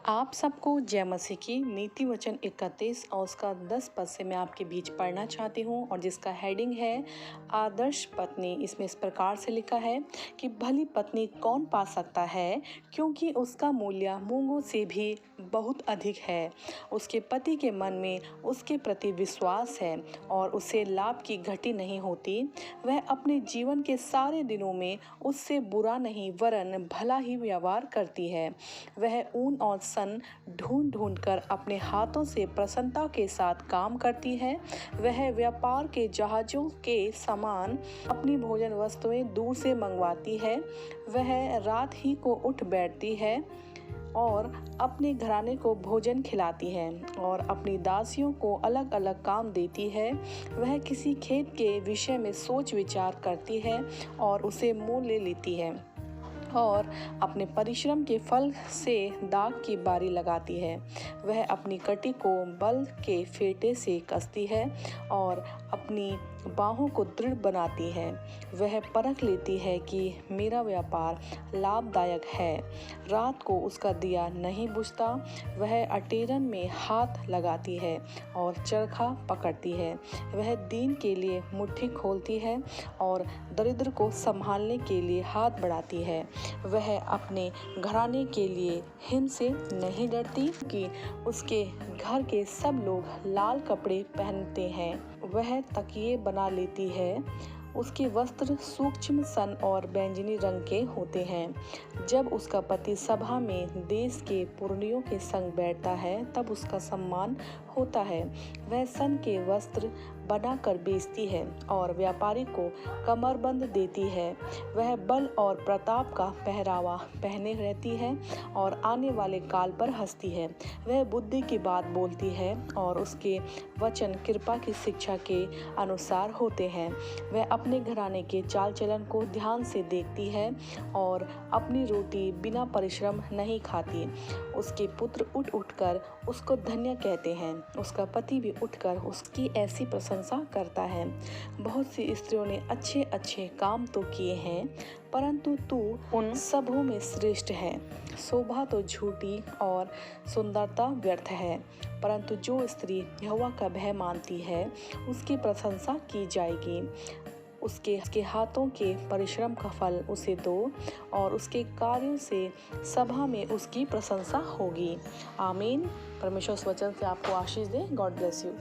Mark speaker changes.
Speaker 1: आप सबको जय मसीह की। नीति वचन 31 और उसका 10 पद से मैं आपके बीच पढ़ना चाहती हूँ और जिसका हेडिंग है आदर्श पत्नी। इसमें इस प्रकार से लिखा है कि भली पत्नी कौन पा सकता है, क्योंकि उसका मूल्य मूंगों से भी बहुत अधिक है। उसके पति के मन में उसके प्रति विश्वास है और उसे लाभ की घटी नहीं होती। वह अपने जीवन के सारे दिनों में उससे बुरा नहीं वरन भला ही व्यवहार करती है। वह ऊन और सन ढूंढ ढूंढ कर अपने हाथों से प्रसन्नता के साथ काम करती है। वह व्यापार के जहाजों के समान अपनी भोजन वस्तुएं दूर से मंगवाती है। वह रात ही को उठ बैठती है और अपने घराने को भोजन खिलाती है और अपनी दासियों को अलग अलग काम देती है। वह किसी खेत के विषय में सोच विचार करती है और उसे मोल ले लेती है और अपने परिश्रम के फल से दाग की बारी लगाती है। वह अपनी कटी को बल के फेटे से कसती है और अपनी बाहों को दृढ़ बनाती है। वह परख लेती है कि मेरा व्यापार लाभदायक है। रात को उसका दिया नहीं बुझता। वह अटेरन में हाथ लगाती है और चरखा पकड़ती है। वह दीन के लिए मुट्ठी खोलती है और दरिद्र को संभालने के लिए हाथ बढ़ाती है। वह अपने घराने के लिए हिम से नहीं डरती कि उसके घर के सब लोग लाल कपड़े पहनते हैं। वह तकिए बना लेती है। उसके वस्त्र सूक्ष्म सन और बैंगनी रंग के होते हैं। जब उसका पति सभा में देश के पुरनियों के संग बैठता है तब उसका सम्मान होता है। वह सन के वस्त्र बनाकर बेचती है और व्यापारी को कमरबंद देती है। वह बल और प्रताप का पहरावा पहने रहती है और आने वाले काल पर हंसती है। वह बुद्धि की बात बोलती है और उसके वचन कृपा की शिक्षा के अनुसार होते हैं। वह अपने घराने के चाल चलन को ध्यान से देखती है और अपनी रोटी बिना परिश्रम नहीं खाती। उसके पुत्र उठ उठकर उसको धन्य कहते हैं। उसका पति भी उठकर उसकी ऐसी प्रशंसा करता है। बहुत सी स्त्रियों ने अच्छे अच्छे काम तो किए हैं, परंतु तू उन सबों में श्रेष्ठ है। शोभा तो झूठी और सुंदरता व्यर्थ है, परंतु जो स्त्री यहोवा का भय मानती है उसकी प्रशंसा की जाएगी। उसके हाथों के परिश्रम का फल उसे दो और उसके कार्यों से सभा में उसकी प्रशंसा होगी। आमीन। परमेश्वर इस वचन से आपको आशीष दे। God bless you.